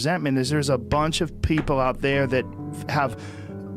resentment is there's a bunch of people out there that have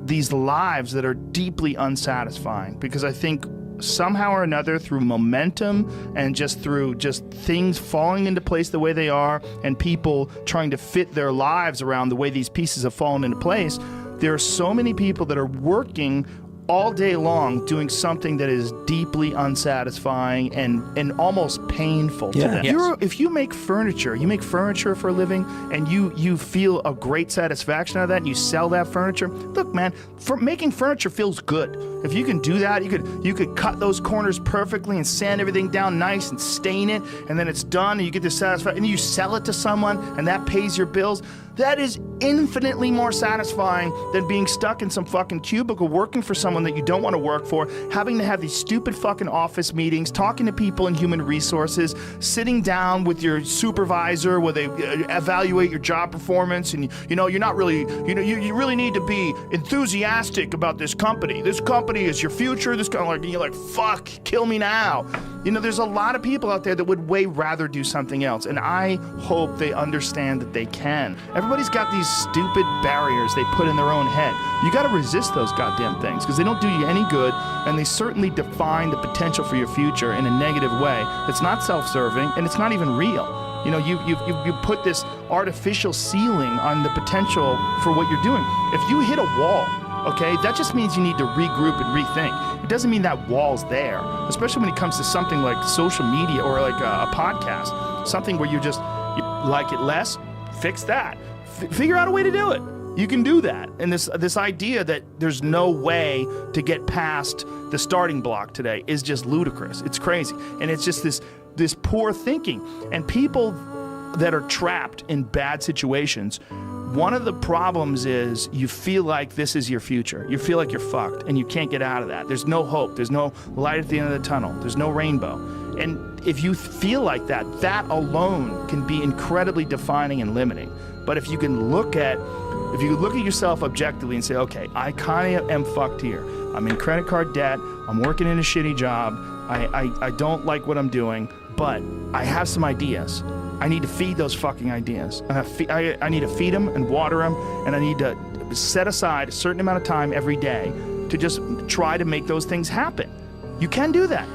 these lives that are deeply unsatisfying, because I think somehow or another, through momentum and just through things falling into place the way they are, and people trying to fit their lives around the way these pieces have fallen into place, there are so many people that are working all day long doing something that is deeply unsatisfying and almost painful to them. Yes. If you make furniture for a living, and you feel a great satisfaction out of that, and you sell that furniture, look, man, making furniture feels good. If you can do that, you could cut those corners perfectly and sand everything down nice and stain it, and then it's done, and you get this satisfaction, and you sell it to someone, and that pays your bills. That is infinitely more satisfying than being stuck in some fucking cubicle working for someone that you don't want to work for, having to have these stupid fucking office meetings, talking to people in human resources, sitting down with your supervisor where they evaluate your job performance, and you're not really, you really need to be enthusiastic about this company. This company is your future. This kind of you're like, fuck, kill me now. There's a lot of people out there that would way rather do something else, and I hope they understand that they can. Everybody's got these stupid barriers they put in their own head. You got to resist those goddamn things, because they don't do you any good, and they certainly define the potential for your future in a negative way. It's not self-serving, and it's not even real. You put this artificial ceiling on the potential for what you're doing. If you hit a wall, okay, that just means you need to regroup and rethink. It doesn't mean that wall's there, especially when it comes to something like social media or like a podcast, something where you like it less, fix that. Figure out a way to do it. You can do that. And this idea that there's no way to get past the starting block today is just ludicrous. It's crazy. And it's just this poor thinking. And people that are trapped in bad situations, one of the problems is you feel like this is your future. You feel like you're fucked and you can't get out of that. There's no hope. There's no light at the end of the tunnel. There's no rainbow. And if you feel like that alone can be incredibly defining and limiting. But if you look at yourself objectively and say, okay, I kind of am fucked here. I'm in credit card debt. I'm working in a shitty job. I don't like what I'm doing, but I have some ideas. I need to feed those fucking ideas. I need to feed them and water them, and I need to set aside a certain amount of time every day to just try to make those things happen. You can do that.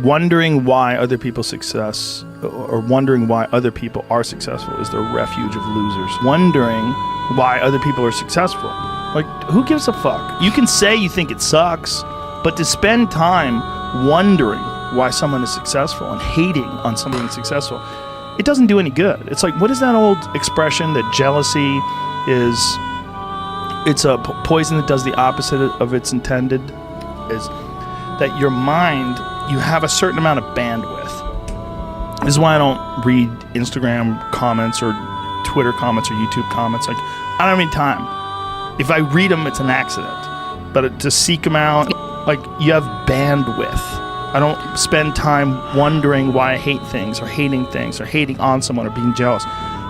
Wondering why other people's success, or wondering why other people are successful, is the refuge of losers. Wondering why other people are successful. Like, who gives a fuck? You can say you think it sucks, but to spend time wondering why someone is successful and hating on someone who's successful, it doesn't do any good. It's like, what is that old expression that jealousy it's a poison that does the opposite of its intended? Is that your mind, you have a certain amount of bandwidth. This is why I don't read Instagram comments or Twitter comments or YouTube comments. Like, I don't have any time. If I read them, it's an accident. But to seek them out, like, you have bandwidth. I don't spend time wondering why I hate things or hating on someone or being jealous.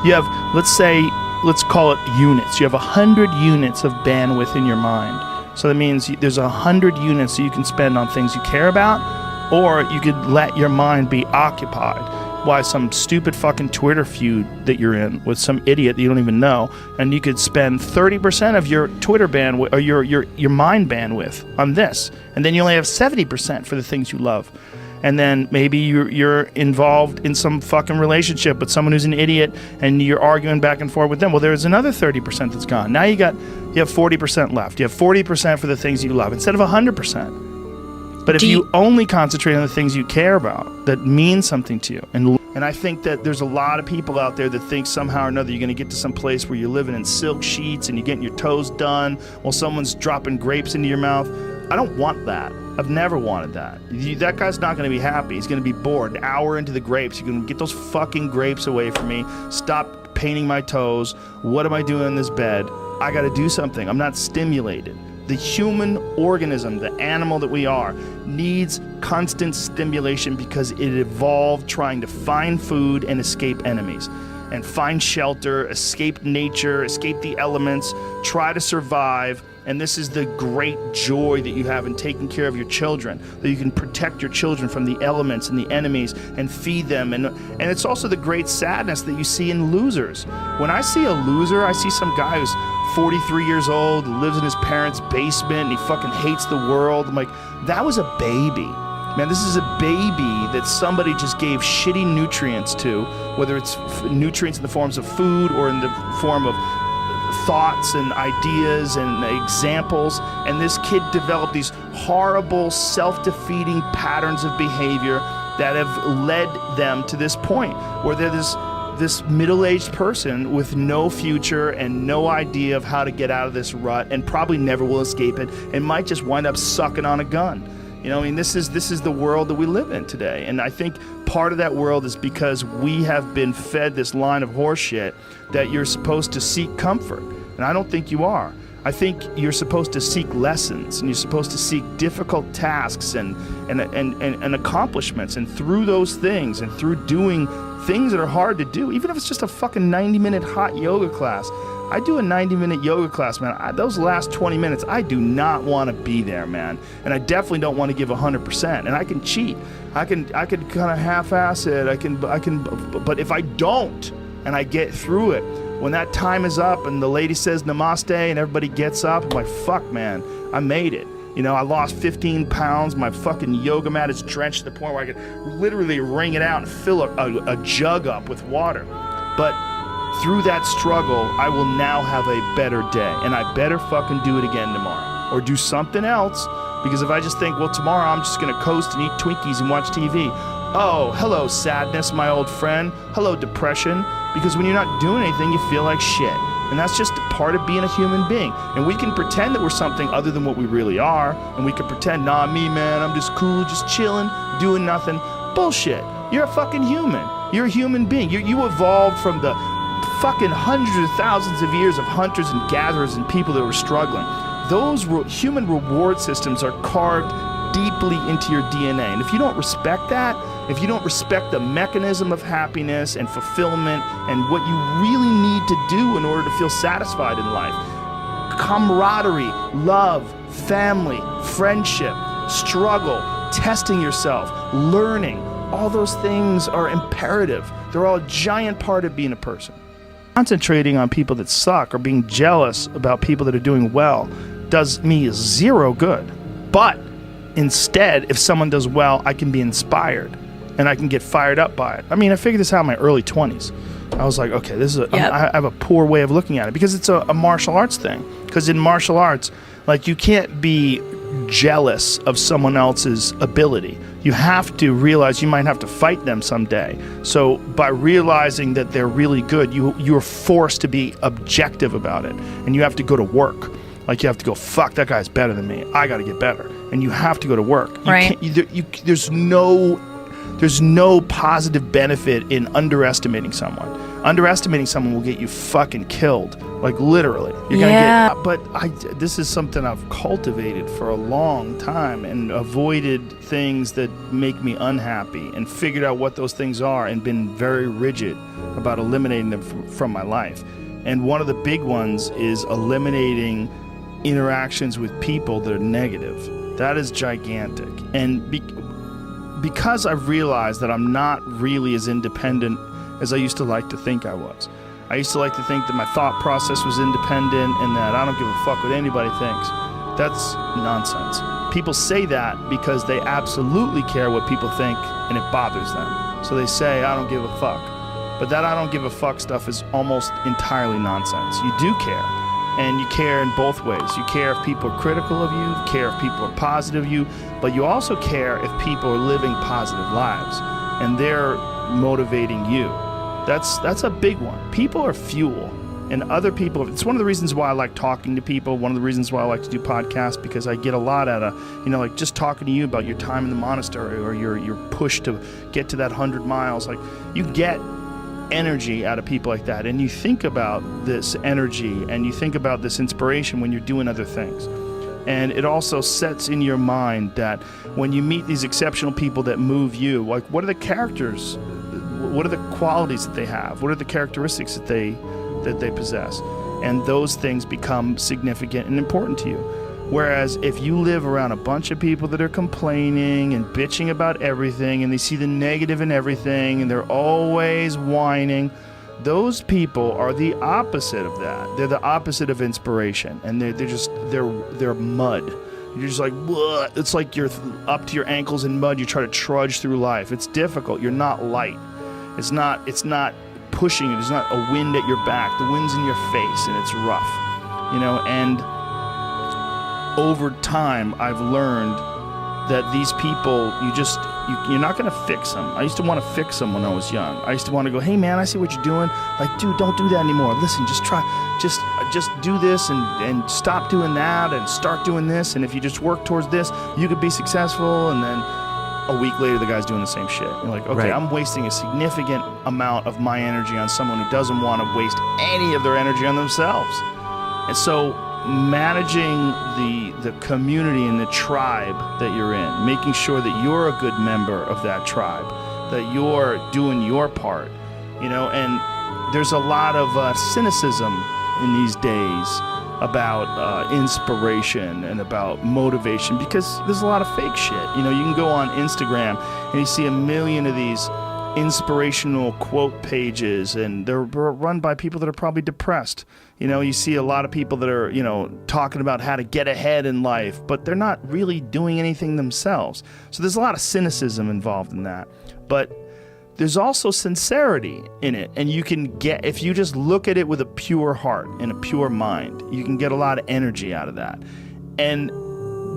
You have, let's call it units. You have 100 units of bandwidth in your mind. So that means there's 100 units that you can spend on things you care about, or you could let your mind be occupied by some stupid fucking Twitter feud that you're in with some idiot that you don't even know, and you could spend 30% of your Twitter bandwidth or your mind bandwidth on this, and then you only have 70% for the things you love. And then maybe you're involved in some fucking relationship with someone who's an idiot, and you're arguing back and forth with them. Well, there's another 30% that's gone. Now you have 40% left. You have 40% for the things you love instead of 100%. But if you only concentrate on the things you care about that mean something to you, and I think that there's a lot of people out there that think somehow or another you're going to get to some place where you're living in silk sheets and you're getting your toes done while someone's dropping grapes into your mouth. I don't want that. I've never wanted that. That guy's not going to be happy. He's going to be bored. An hour into the grapes, you're going to get those fucking grapes away from me. Stop painting my toes. What am I doing in this bed? I got to do something. I'm not stimulated. The human organism, the animal that we are, needs constant stimulation because it evolved trying to find food and escape enemies. and find shelter, escape nature, escape the elements, try to survive. And this is the great joy that you have in taking care of your children, that you can protect your children from the elements and the enemies and feed them. And it's also the great sadness that you see in losers. When I see a loser, I see some guy who's 43 years old, lives in his parents' basement, and he fucking hates the world. I'm like, that was a baby. Man, this is a baby that somebody just gave shitty nutrients to, whether it's nutrients in the forms of food or in the form of thoughts and ideas and examples, and this kid developed these horrible self-defeating patterns of behavior that have led them to this point where they're this middle-aged person with no future and no idea of how to get out of this rut, and probably never will escape it, and might just wind up sucking on a gun. You know, I mean, this is the world that we live in today. And I think part of that world is because we have been fed this line of horseshit that you're supposed to seek comfort. And I don't think you are. I think you're supposed to seek lessons, and you're supposed to seek difficult tasks and accomplishments. And through those things, and through doing things that are hard to do, even if it's just a fucking 90-minute hot yoga class. I do a 90-minute yoga class, man. Those last 20 minutes, I do not want to be there, man. And I definitely don't want to give 100%. And I can cheat. I can kind of half-ass it. I can. But if I don't, and I get through it, when that time is up and the lady says namaste and everybody gets up, I'm like, fuck, man, I made it. You know, I lost 15 pounds. My fucking yoga mat is drenched to the point where I could literally wring it out and fill a jug up with water. But through that struggle, I will now have a better day, and I better fucking do it again tomorrow, or do something else. Because if I just think, well, tomorrow I'm just gonna coast and eat Twinkies and watch TV. Oh, hello sadness, my old friend. Hello depression. Because when you're not doing anything, you feel like shit. And that's just part of being a human being. And we can pretend that we're something other than what we really are. And we can pretend, nah, me, man, I'm just cool, just chilling, doing nothing. Bullshit. You're a fucking human. You're a human being. You evolved from the fucking hundreds of thousands of years of hunters and gatherers and people that were struggling. Those human reward systems are carved deeply into your DNA. And if you don't respect that, if you don't respect the mechanism of happiness and fulfillment and what you really need to do in order to feel satisfied in life, camaraderie, love, family, friendship, struggle, testing yourself, learning, all those things are imperative. They're all a giant part of being a person. Concentrating on people that suck or being jealous about people that are doing well does me zero good. But instead, if someone does well, I can be inspired and I can get fired up by it. I mean, I figured this out in my early 20s. I was like, okay, this is I have a poor way of looking at it because it's a martial arts thing. Because in martial arts, like, you can't be jealous of someone else's ability. You have to realize you might have to fight them someday. So by realizing that they're really good, you're forced to be objective about it, and you have to go to work. Like, you have to go, fuck, that guy's better than me. I got to get better. And you have to go to work. Right. There's no positive benefit in underestimating someone. Underestimating someone will get you fucking killed. Like, literally. You're gonna get. But this is something I've cultivated for a long time and avoided things that make me unhappy and figured out what those things are and been very rigid about eliminating them from my life. And one of the big ones is eliminating interactions with people that are negative. That is gigantic. And because I've realized that I'm not really as independent as I used to like to think I was. I used to like to think that my thought process was independent and that I don't give a fuck what anybody thinks. That's nonsense. People say that because they absolutely care what people think and it bothers them. So they say, I don't give a fuck. But that I don't give a fuck stuff is almost entirely nonsense. You do care. And you care in both ways. You care if people are critical of you, care if people are positive of you, but you also care if people are living positive lives and they're motivating you. That's a big one. People are fuel, and other people, it's one of the reasons why I like talking to people, one of the reasons why I like to do podcasts, because I get a lot out of, like just talking to you about your time in the monastery or your push to get to that 100 miles. Like, you get energy out of people like that, and you think about this energy and you think about this inspiration when you're doing other things. And it also sets in your mind that when you meet these exceptional people that move you, like, what are the characters? What are the qualities that they have? What are the characteristics that they possess? And those things become significant and important to you. Whereas if you live around a bunch of people that are complaining and bitching about everything, and they see the negative in everything, and they're always whining, those people are the opposite of that. They're the opposite of inspiration, and they're mud. You're just like, bleh. It's like you're up to your ankles in mud. You try to trudge through life. It's difficult. You're not light. It's not pushing you. There's not a wind at your back. The wind's in your face, and it's rough, and over time, I've learned that these people, you're not going to fix them. I used to want to fix them when I was young. I used to want to go, hey man, I see what you're doing. Like, dude, don't do that anymore. Listen, just do this and stop doing that and start doing this. And if you just work towards this, you could be successful. And then a week later, the guy's doing the same shit. You're like, okay, right. I'm wasting a significant amount of my energy on someone who doesn't want to waste any of their energy on themselves. And so managing the community and the tribe that you're in, making sure that you're a good member of that tribe, that you're doing your part, and there's a lot of cynicism in these days about inspiration and about motivation, because there's a lot of fake shit. You can go on Instagram and you see a million of these inspirational quote pages, and they're run by people that are probably depressed. You see a lot of people that are, talking about how to get ahead in life, but they're not really doing anything themselves. So there's a lot of cynicism involved in that. But there's also sincerity in it, and you can get, if you just look at it with a pure heart and a pure mind, you can get a lot of energy out of that. And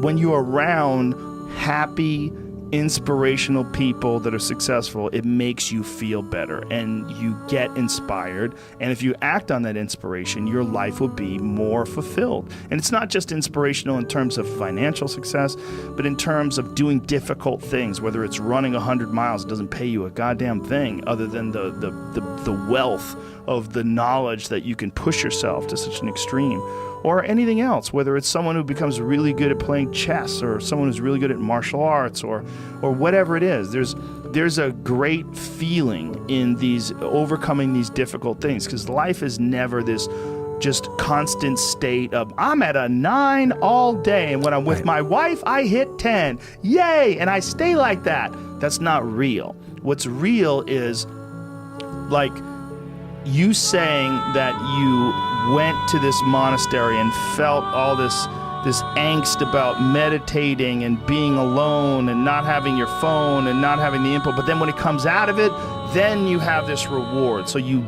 when you're around happy, inspirational people that are successful, it makes you feel better and you get inspired. And if you act on that inspiration, your life will be more fulfilled. And it's not just inspirational in terms of financial success, but in terms of doing difficult things, whether it's running 100 miles, it doesn't pay you a goddamn thing other than the wealth of the knowledge that you can push yourself to such an extreme. Or anything else, whether it's someone who becomes really good at playing chess, or someone who's really good at martial arts, or whatever it is. There's a great feeling in these overcoming these difficult things, because life is never this just constant state of, I'm at a 9 all day, and when I'm with my wife, I hit 10. Yay! And I stay like that. That's not real. What's real is like you saying that you went to this monastery and felt all this angst about meditating and being alone and not having your phone and not having the input, but then when it comes out of it, then you have this reward. So you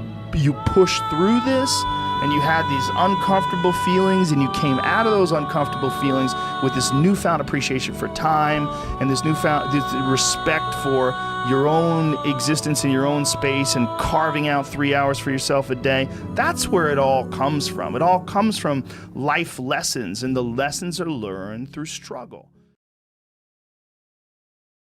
push through this, and you had these uncomfortable feelings, and you came out of those uncomfortable feelings with this newfound appreciation for time and this respect for your own existence in your own space and carving out 3 hours for yourself a day. That's where it all comes from. It all comes from life lessons, and the lessons are learned through struggle.